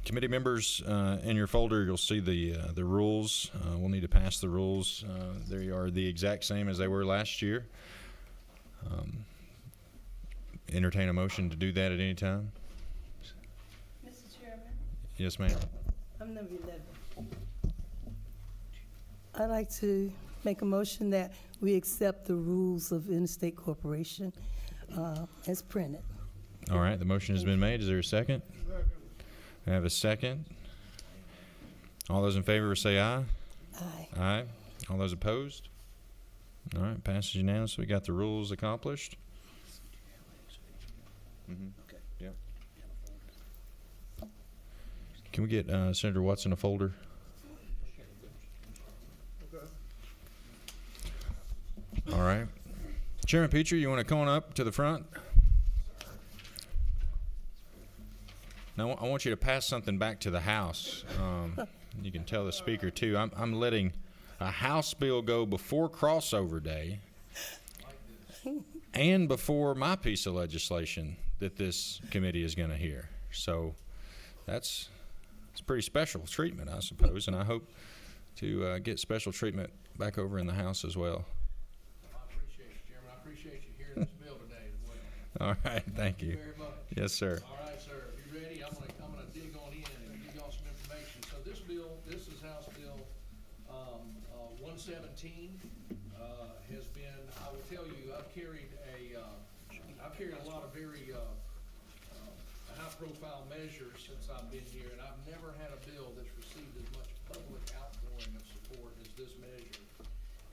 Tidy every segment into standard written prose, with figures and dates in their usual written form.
Committee members, in your folder, you'll see the rules. We'll need to pass the rules. They are the exact same as they were last year. Entertain a motion to do that at any time. Mr. Chairman, Yes, ma'am. I'm number 11. I'd like to make a motion that we accept the rules of Interstate Corporation as printed. All right, the motion has been made. Is there a second? I have a second. All those in favor say aye. Aye. Aye. All those opposed? All right, passes unanimously. We got the rules accomplished. Okay. Yeah. Can we get Senator Watson a folder? All right. Chairman Petrie, you want to come on up to the front? Now, I want you to pass something back to the House. You can tell the Speaker, too. I'm letting a House bill go before crossover day and before my piece of legislation that this committee is going to hear. So it's pretty special treatment, I suppose, and I hope to get special treatment back over in the House as well. I appreciate it, Chairman. I appreciate you hearing this bill today as well. All right, thank you. Very much. Yes, sir. All right, sir. If you're ready, I'm gonna dig on in and give y'all some information. So this bill, this is House Bill 117. Has been, I will tell you, I've carried a lot of very high-profile measures since I've been here, and I've never had a bill that's received as much public outpouring of support as this measure.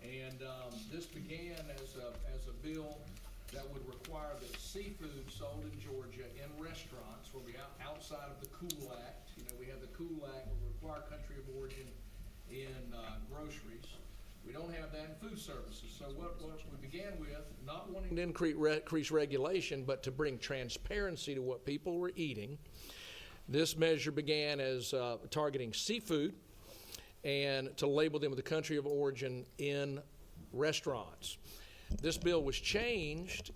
And this began as a bill that would require that seafood sold in Georgia in restaurants will be outside of the COOL Act. You know, we have the COOL Act will require country of origin in groceries. We don't have that in food services. So what we began with, not wanting to increase regulation, but to bring transparency to what people were eating. This measure began as targeting seafood and to label them with the country of origin in restaurants. This bill was changed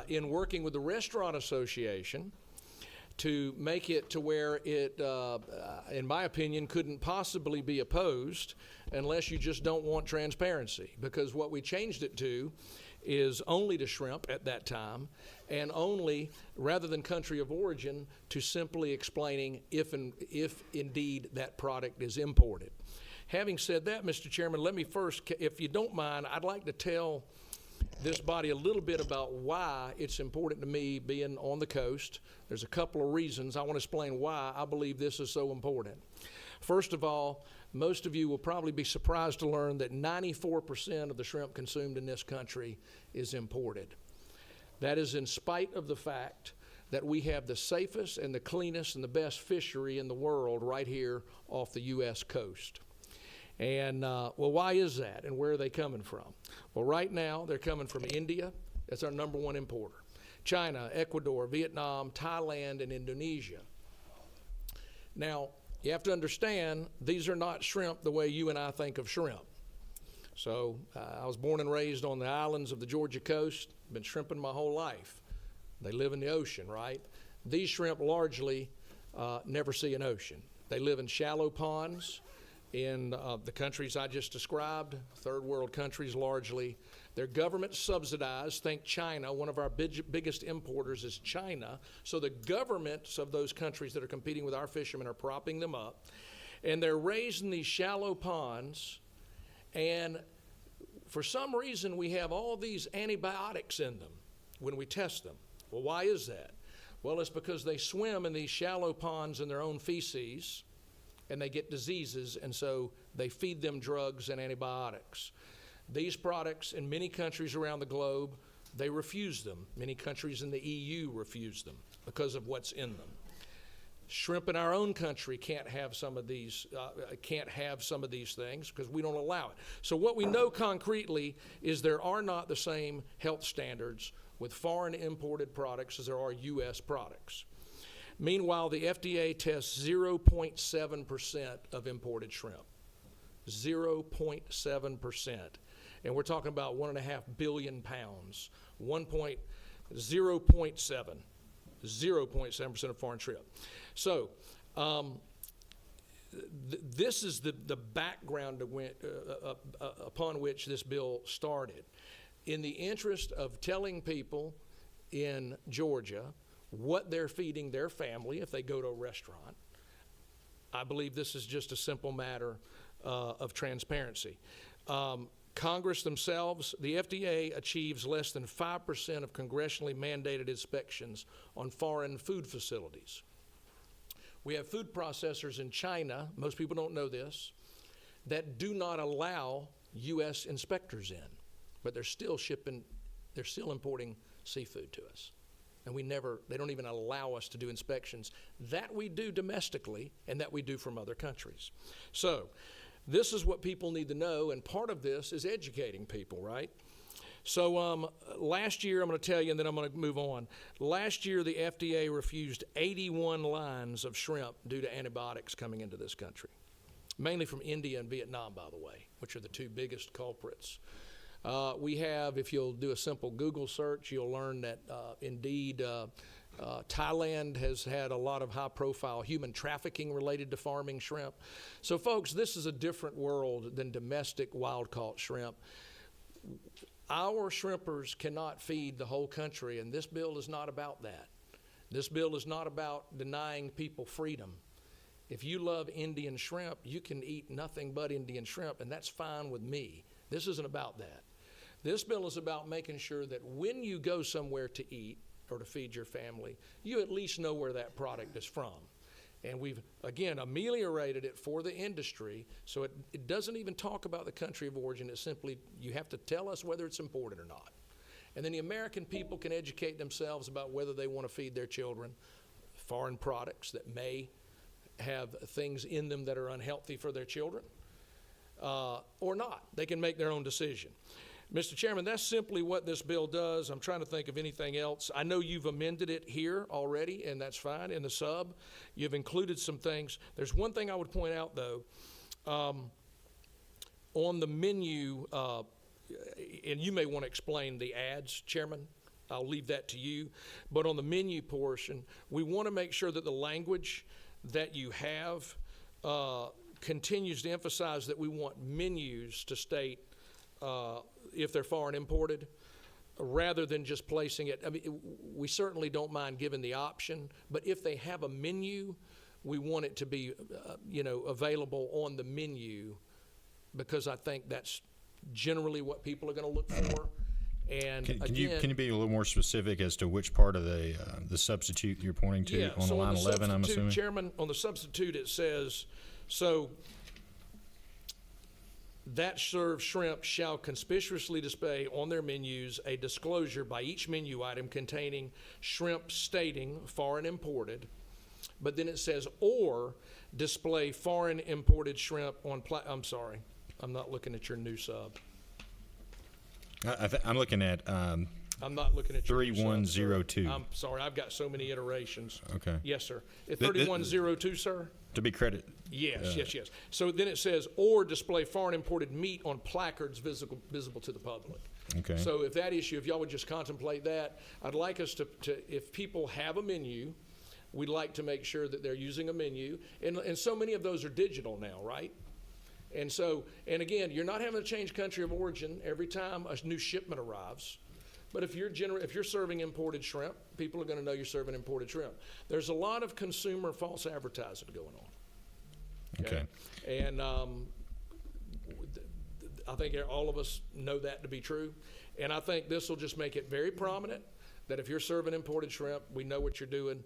in working with the Restaurant Association to make it to where it, in my opinion, couldn't possibly be opposed unless you just don't want transparency. Because what we changed it to is only to shrimp at that time, and only, rather than country of origin, to simply explaining if indeed that product is imported. Having said that, Mr. Chairman, let me first, if you don't mind, I'd like to tell this body a little bit about why it's important to me being on the coast. There's a couple of reasons. I want to explain why I believe this is so important. First of all, most of you will probably be surprised to learn that 94% of the shrimp consumed in this country is imported. That is in spite of the fact that we have the safest and the cleanest and the best fishery in the world right here off the U.S. coast. And, well, why is that, and where are they coming from? Well, right now, they're coming from India. That's our #1 importer. China, Ecuador, Vietnam, Thailand, and Indonesia. Now, you have to understand, these are not shrimp the way you and I think of shrimp. So, I was born and raised on the islands of the Georgia coast, been shrimping my whole life. They live in the ocean, right? These shrimp largely never see an ocean. They live in shallow ponds in the countries I just described, third world countries largely. They're government subsidized. Think China. One of our biggest importers is China. So the governments of those countries that are competing with our fishermen are propping them up. And they're raised in these shallow ponds. And for some reason, we have all these antibiotics in them when we test them. Well, why is that? Well, it's because they swim in these shallow ponds in their own feces, and they get diseases, and so they feed them drugs and antibiotics. These products in many countries around the globe, they refuse them. Many countries in the EU refuse them because of what's in them. Shrimp in our own country can't have some of these things because we don't allow it. So what we know concretely is there are not the same health standards with foreign imported products as there are U.S. products. Meanwhile, the FDA tests 0.7% of imported shrimp. 0.7%. And we're talking about 1.5 billion pounds. 0.7% of foreign shrimp. So this is the background upon which this bill started. In the interest of telling people in Georgia what they're feeding their family if they go to a restaurant, I believe this is just a simple matter of transparency. Congress themselves, the FDA achieves less than 5% of congressionally mandated inspections on foreign food facilities. We have food processors in China, most people don't know this, that do not allow U.S. inspectors in, but they're still importing seafood to us. And they don't even allow us to do inspections that we do domestically and that we do from other countries. So this is what people need to know, and part of this is educating people, right? So last year, I'm going to tell you, and then I'm going to move on. Last year, the FDA refused 81 lines of shrimp due to antibiotics coming into this country, mainly from India and Vietnam, by the way, which are the two biggest culprits. We have, if you'll do a simple Google search, you'll learn that indeed Thailand has had a lot of high-profile human trafficking related to farming shrimp. So, folks, this is a different world than domestic wild-caught shrimp. Our shrimpers cannot feed the whole country, and this bill is not about that. This bill is not about denying people freedom. If you love Indian shrimp, you can eat nothing but Indian shrimp, and that's fine with me. This isn't about that. This bill is about making sure that when you go somewhere to eat or to feed your family, you at least know where that product is from. And we've, again, ameliorated it for the industry, so it doesn't even talk about the country of origin. It's simply, you have to tell us whether it's imported or not. And then the American people can educate themselves about whether they want to feed their children foreign products that may have things in them that are unhealthy for their children, or not. They can make their own decision. Mr. Chairman, that's simply what this bill does. I'm trying to think of anything else. I know you've amended it here already, and that's fine. In the sub, you've included some things. There's one thing I would point out, though. On the menu, and you may want to explain the ads, Chairman. I'll leave that to you. But on the menu portion, we want to make sure that the language that you have continues to emphasize that we want menus to state if they're foreign imported, rather than just placing it. I mean, we certainly don't mind giving the option, but if they have a menu, we want it to be, available on the menu, because I think that's generally what people are going to look for. And can you be a little more specific as to which part of the substitute you're pointing to on so line 11? I'm assuming, Chairman, on the substitute it says, so that served shrimp shall conspicuously display on their menus a disclosure by each menu item containing shrimp stating foreign imported, but then it says or display foreign imported shrimp on I'm sorry, I'm not looking at your new sub. I'm looking at I'm not looking at your 3102. I'm sorry, I've got so many iterations. Okay. Yes, sir. 3102, sir? To be credit. Yes. So then it says, or display foreign imported meat on placards visible to the public. Okay. So if y'all would just contemplate that, I'd like us to if people have a menu, we'd like to make sure that they're using a menu. And so many of those are digital now, right? And so, and again, you're not having to change country of origin every time a new shipment arrives. But if you're serving imported shrimp, people are going to know you're serving imported shrimp. There's a lot of consumer false advertising going on. Okay. And I think all of us know that to be true. And I think this will just make it very prominent that if you're serving imported shrimp, we know what you're doing.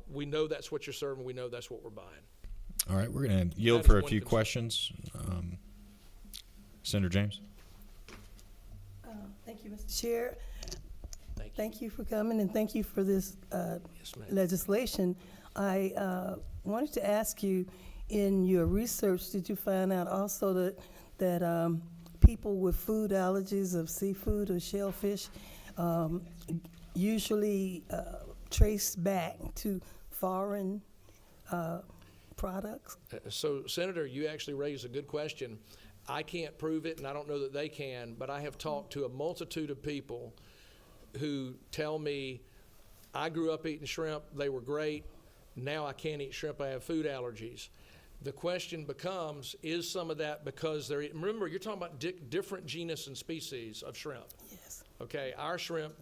We know that's what you're serving. We know that's what we're buying. All right, we're going to yield for a few questions. Senator James. Thank you, Mr. Chair. Thank you. Thank you for coming, and thank you for this Yes, ma'am. legislation. I wanted to ask you, in your research, did you find out also that people with food allergies of seafood or shellfish usually trace back to foreign products? So, Senator, you actually raised a good question. I can't prove it, and I don't know that they can, but I have talked to a multitude of people who tell me, I grew up eating shrimp, they were great, now I can't eat shrimp, I have food allergies. The question becomes, is some of that because remember, you're talking about different genus and species of shrimp. Yes. Okay, our shrimp,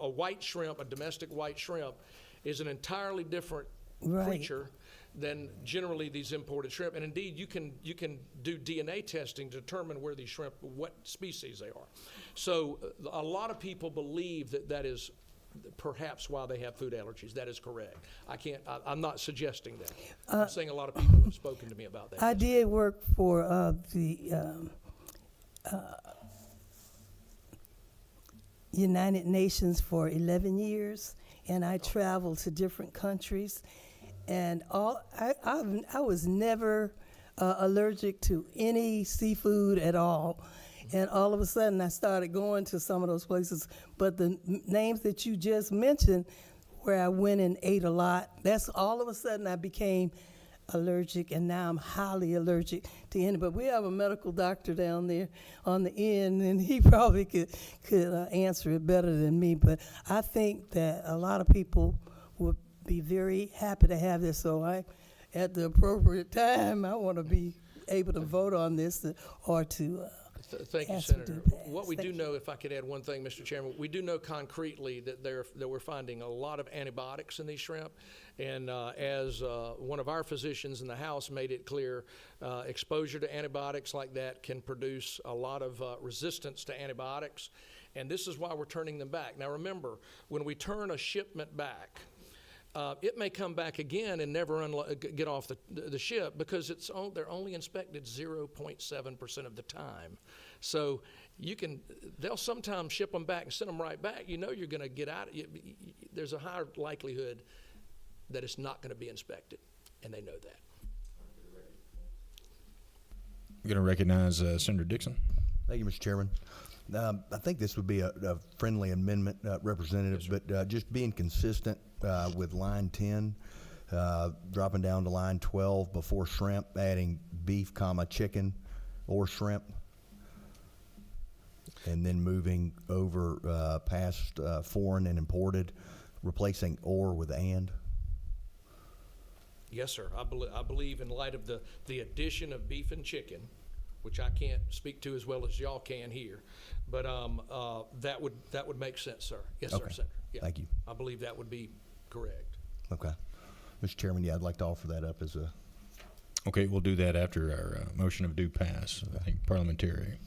a white shrimp, a domestic white shrimp, is an entirely different Right. creature than generally these imported shrimp. And indeed, you can do DNA testing to determine where these shrimp, what species they are. So a lot of people believe that is perhaps why they have food allergies. That is correct. I'm not suggesting that. I'm saying a lot of people have spoken to me about that. I did work for the United Nations for 11 years, and I traveled to different countries, and I was never allergic to any seafood at all. And all of a sudden, I started going to some of those places. But the names that you just mentioned, where I went and ate a lot, that's all of a sudden I became allergic, and now I'm highly allergic to any. But we have a medical doctor down there on the end, and he probably could answer it better than me. But I think that a lot of people would be very happy to have this. So at the appropriate time, I want to be able to vote on this or to. Thank you, Ask Senator. to pass. What we do Thank know, if I could add one thing, Mr. Chairman, we do know concretely that we're finding a lot of antibiotics in these shrimp. And as one of our physicians in the House made it clear, exposure to antibiotics like that can produce a lot of resistance to antibiotics. And this is why we're turning them back. Now remember, when we turn a shipment back, it may come back again and never get off the ship because they're only inspected 0.7% of the time. So they'll sometimes ship them back and send them right back. You know you're going to get out. There's a higher likelihood that it's not going to be inspected, and they know that. I'm going to recognize Senator Dixon. Thank you, Mr. Chairman. I think this would be a friendly amendment, Representative, Yes, but just being consistent with line 10, dropping down to line 12 before shrimp, adding beef, chicken, or shrimp, and then moving over past foreign and imported, replacing or with and. Yes, sir. I believe in light of the addition of beef and chicken, which I can't speak to as well as y'all can here, but that would make sense, sir. Yes, Okay. sir, Senator. Yeah. Thank you. I believe that would be correct. Okay. Mr. Chairman, I'd like to offer that up as a. Okay, we'll do that after our motion of due pass. I think parliamentary.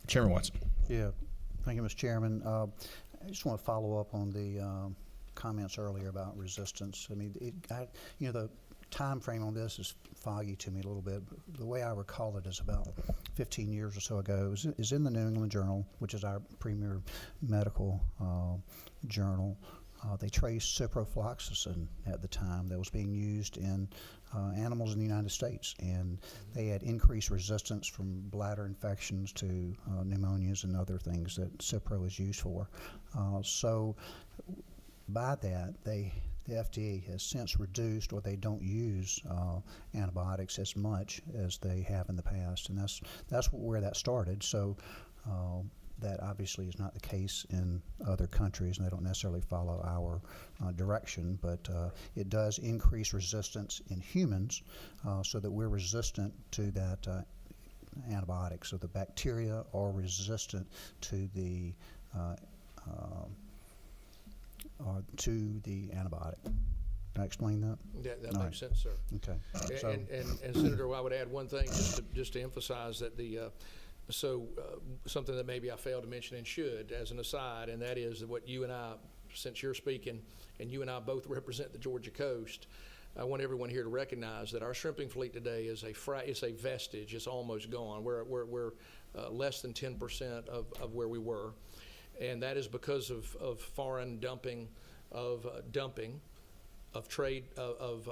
Chairman Watson. Yeah, thank you, Mr. Chairman. I just want to follow up on the comments earlier about resistance. I mean, the time frame on this is foggy to me a little bit. But the way I recall it is about 15 years or so ago. It was in the New England Journal, which is our premier medical journal. They traced ciprofloxacin at the time that was being used in animals in the United States, and they had increased resistance from bladder infections to pneumonias and other things that Cipro is used for. So by that, the FDA has since reduced, or they don't use antibiotics as much as they have in the past, and that's where that started. So that obviously is not the case in other countries, and they don't necessarily follow our direction, but it does increase resistance in humans so that we're resistant to that antibiotic. So the bacteria are resistant to the antibiotic. Can I explain that? That All makes right. sense, sir. Okay. So, And Senator, I would add one thing just to emphasize that something that maybe I failed to mention and should as an aside, and that is what you and I, since you're speaking, and you and I both represent the Georgia coast, I want everyone here to recognize that our shrimping fleet today is a vestige. It's almost gone. We're less than 10% of where we were, and that is because of foreign dumping of trade of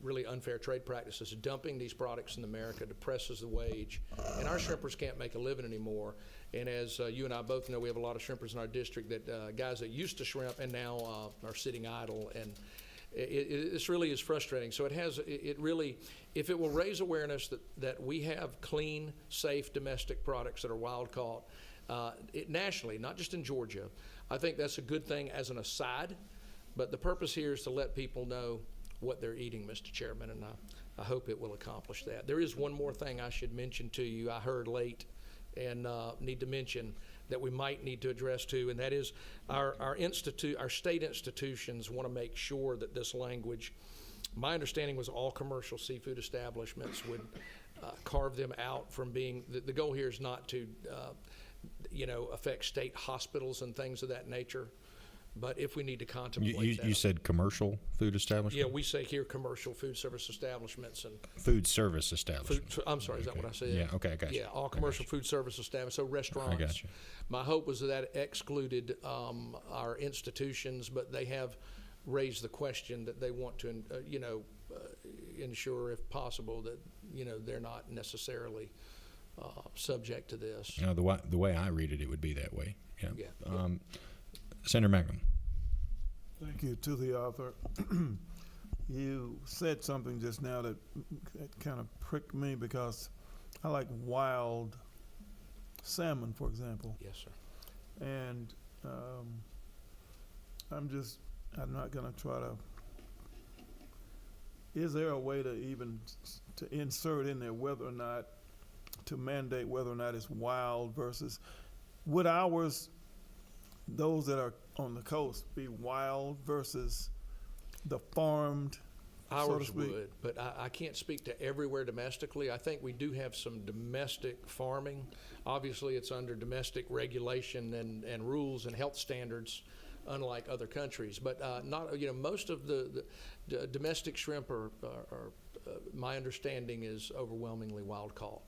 really unfair trade practices. Dumping these products in America depresses the wage, and our shrimpers can't make a living anymore. And as you and I both know, we have a lot of shrimpers in our district that guys that used to shrimp and now are sitting idle, and this really is frustrating. So it really, if it will raise awareness that we have clean, safe domestic products that are wild caught nationally, not just in Georgia, I think that's a good thing as an aside. But the purpose here is to let people know what they're eating, Mr. Chairman, and I hope it will accomplish that. There is one more thing I should mention to you. I heard late and need to mention that we might need to address too, and that is our state institutions want to make sure that this language, my understanding was all commercial seafood establishments would carve them out from being, the goal here is not to, affect state hospitals and things of that nature. But if we need to contemplate that. You said commercial food establishment? Yeah, we say here commercial food service establishments and Food service establishment. I'm sorry, is that what I said? Yeah, okay, I got you. Yeah, all commercial food service establishments, so restaurants. I got you. My hope was that excluded our institutions, but they have raised the question that they want to, ensure if possible that, they're not necessarily subject to this. The way I read it, it would be that way. Yeah. Yeah. Senator Mangum. Thank you to the author. You said something just now that kind of pricked me because I like wild salmon, for example. Yes, sir. And I'm not going to try to. Is there a way to even to insert in there whether or not to mandate whether or not it's wild versus would ours, those that are on the coast, be wild versus the farmed? so to Ours speak? would, but I can't speak to everywhere domestically. I think we do have some domestic farming. Obviously, it's under domestic regulation and rules and health standards, unlike other countries. But most of the domestic shrimp are my understanding is overwhelmingly wild caught.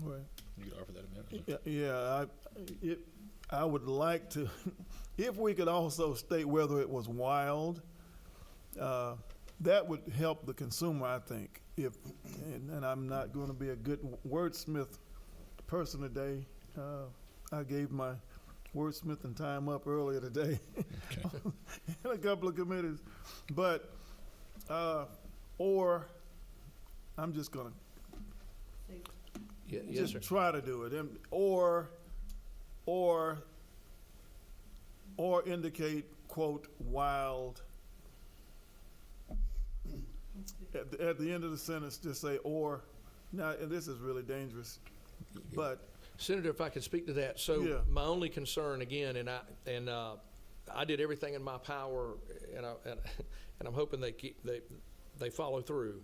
Right. You could offer that amendment. Yeah, I would like to, if we could also state whether it was wild, that would help the consumer, I think. And I'm not going to be a good wordsmith person today. I gave my wordsmithing time up earlier today in a couple of committees. But, or I'm just going to Yes, just sir. try to do it, or indicate quote wild. At the end of the sentence, just say or. Now, and this is really dangerous, but Senator, if I could speak to that. So Yeah. my only concern again, and I did everything in my power, and I'm hoping they follow through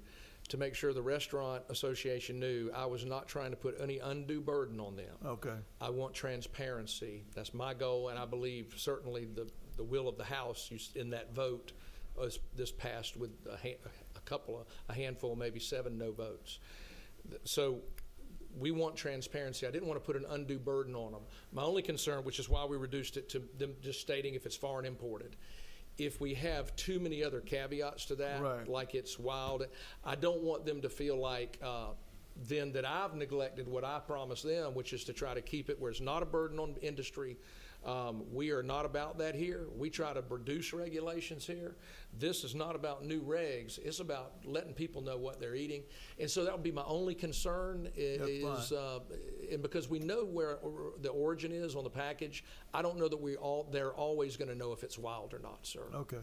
to make sure the restaurant association knew I was not trying to put any undue burden on them. okay, I want transparency. That's my goal, and I believe certainly the will of the House in that vote was this passed with a handful, maybe 7 no votes. So we want transparency. I didn't want to put an undue burden on them. My only concern, which is why we reduced it to them just stating if it's foreign imported. If we have too many other caveats to that, Right. like it's wild, I don't want them to feel like then that I've neglected what I promised them, which is to try to keep it where it's not a burden on industry. We are not about that here. We try to reduce regulations here. This is not about new regs. It's about letting people know what they're eating. And so that would be my only concern is and because we know where the origin is on the package, I don't know that they're always going to know if it's wild or not, sir. okay.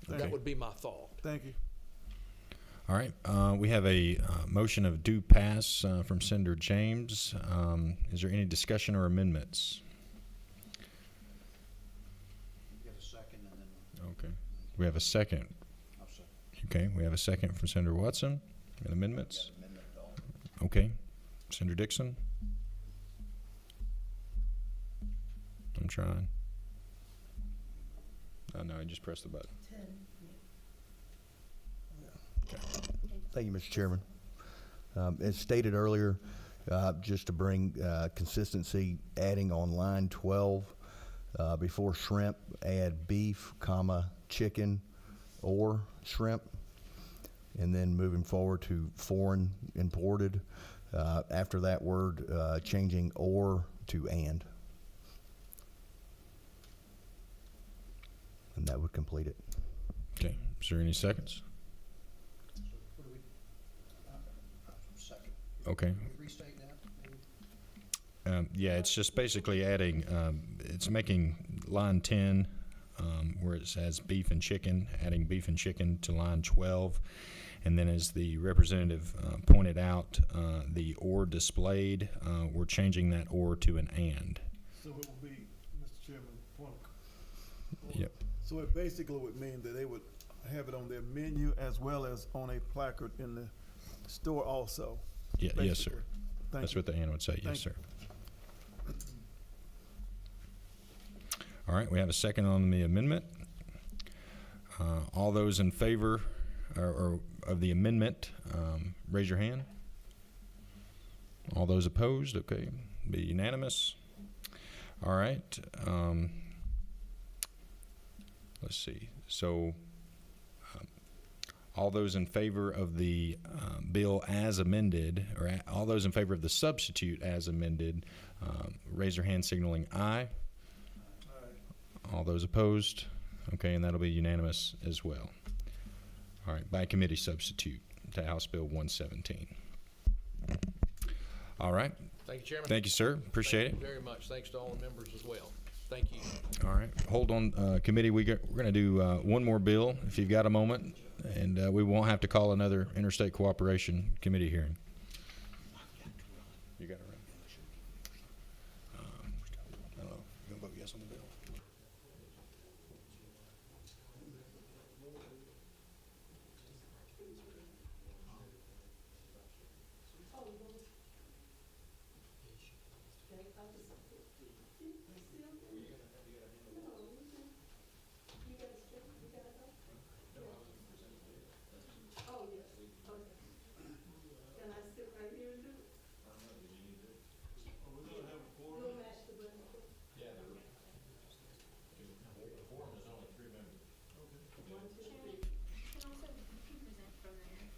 That would be my thought. Thank you. All right. We have a motion of due pass from Senator James. Is there any discussion or amendments? Get a second and then Okay. We have a second. I'll second. Okay. We have a second from Senator Watson. And amendments? Okay. Senator Dixon? I'm trying. Oh, no, I just pressed the button. Thank you, Mr. Chairman. As stated earlier, just to bring consistency, adding on line 12, before shrimp, add beef, comma, chicken, or shrimp. And then moving forward to foreign imported, after that word, changing or to and. And that would complete it. Okay. Is there any seconds? Second. Okay. Restate that, maybe? Yeah, it's just basically adding, it's making line 10 where it says beef and chicken, adding beef and chicken to line 12. And then as the representative pointed out, the or displayed, we're changing that or to an and. So it will be, Mr. Chairman, Yep. so it basically would mean that they would have it on their menu as well as on a placard in the store also. Yeah, yes, sir. basically. Thank That's you. what the and would say, yes, Thank sir. All right, we have a second on the amendment. All those in favor or of the amendment, raise your hand. All those opposed, okay, be unanimous. All right, let's see. So, all those in favor of the bill as amended, or all those in favor of the substitute as amended, raise your hand signaling aye. All those opposed, okay, and that'll be unanimous as well. All right, by committee substitute to House Bill 117. All right, Thank you, Chairman. thank you, sir. Appreciate it. Thank you very much. Thanks to all the members as well. Thank you. All right, hold on, committee. We're going to do one more bill, if you've got a moment, and we won't have to call another Interstate Cooperation Committee hearing. You got it right. I don't know. You gonna vote yes on the bill?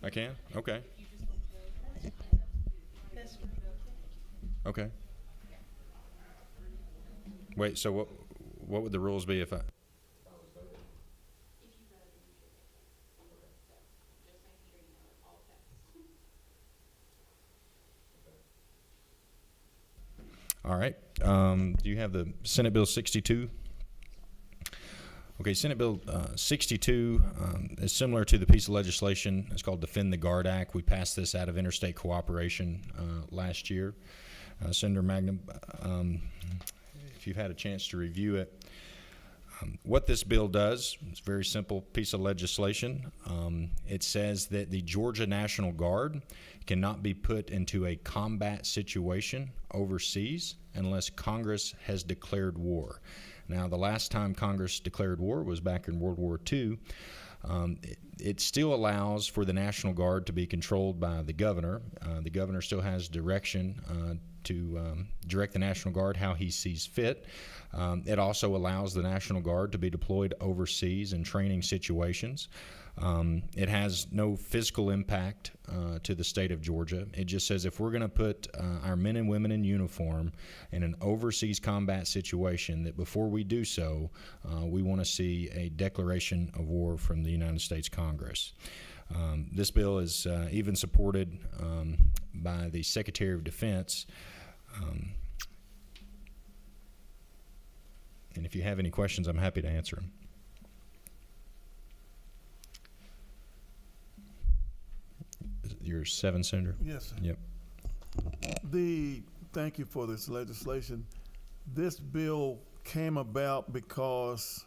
I can? Okay. Okay. Wait, so what would the rules be if I? All right. Do you have the Senate Bill 62? Okay, Senate Bill 62 is similar to the piece of legislation. It's called Defend the Guard Act. We passed this out of Interstate Cooperation last year. Senator Magnum, if you've had a chance to review it, what this bill does, it's a very simple piece of legislation. It says that the Georgia National Guard cannot be put into a combat situation overseas unless Congress has declared war. Now, the last time Congress declared war was back in World War II. It still allows for the National Guard to be controlled by the governor. The governor still has direction to direct the National Guard how he sees fit. It also allows the National Guard to be deployed overseas in training situations. It has no physical impact to the state of Georgia. It just says if we're going to put our men and women in uniform in an overseas combat situation, that before we do so, we want to see a declaration of war from the United States Congress. This bill is even supported by the Secretary of Defense. And if you have any questions, I'm happy to answer them. Your 7, Senator? Yes, sir. Yep. Thank you for this legislation. This bill came about because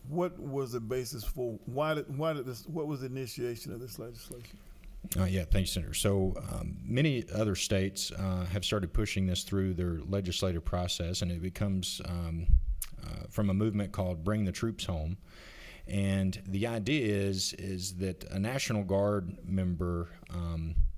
what was the basis for, why did this, what was the initiation of this legislation? Yeah, thanks, Senator. So many other states have started pushing this through their legislative process, and it becomes from a movement called Bring the Troops Home. And the idea is that a National Guard member,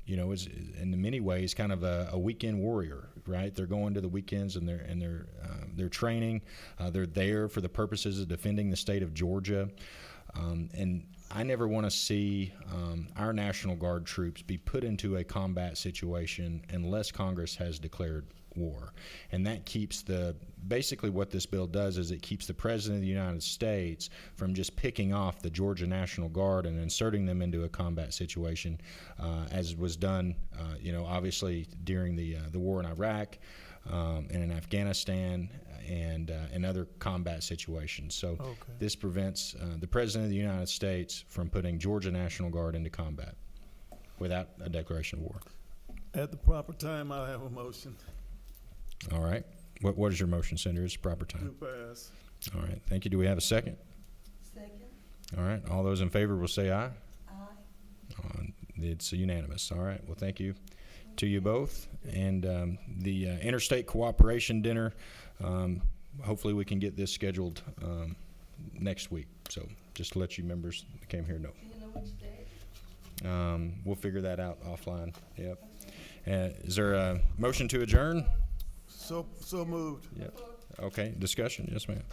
is in many ways kind of a weekend warrior, right? They're going to the weekends and they're training. They're there for the purposes of defending the state of Georgia. And I never want to see our National Guard troops be put into a combat situation unless Congress has declared war. And that keeps basically what this bill does is it keeps the President of the United States from just picking off the Georgia National Guard and inserting them into a combat situation, as was done, obviously during the war in Iraq and in Afghanistan. and other combat situations. So Okay. this prevents the President of the United States from putting Georgia National Guard into combat without a declaration of war. At the proper time, I'll have a motion All right. What is your motion, Senator? It's proper to time. pass. All right. Thank you. Do we have a second? Second. All right. All those in favor will say aye. Aye. It's unanimous. All right. Well, thank you to you both. And the Interstate Cooperation Dinner, hopefully we can get this scheduled next week. So just to let you members that came here know. Do you know which day? We'll figure that out offline. Yep. Is there a motion to adjourn? So moved. Yep. Okay. Discussion? Yes, ma'am.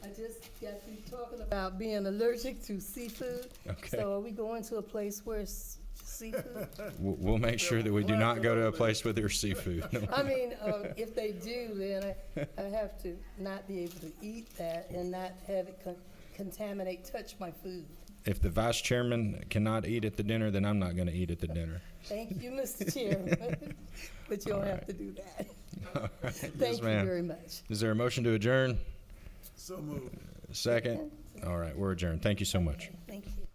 I just got through talking about being allergic to seafood. Okay. So are we going to a place where it's seafood? We'll make sure that we do not go to a place where there's seafood. I mean, if they do, then I have to not be able to eat that and not have it contaminate, touch my food. If the vice chairman cannot eat at the dinner, then I'm not going to eat at the dinner. Thank you, Mr. Chairman. But you don't have to do that. Thank you ma'am. very much. Is there a motion to adjourn? So moved. Second? All right, we're adjourned. Thank you so much. Thank you.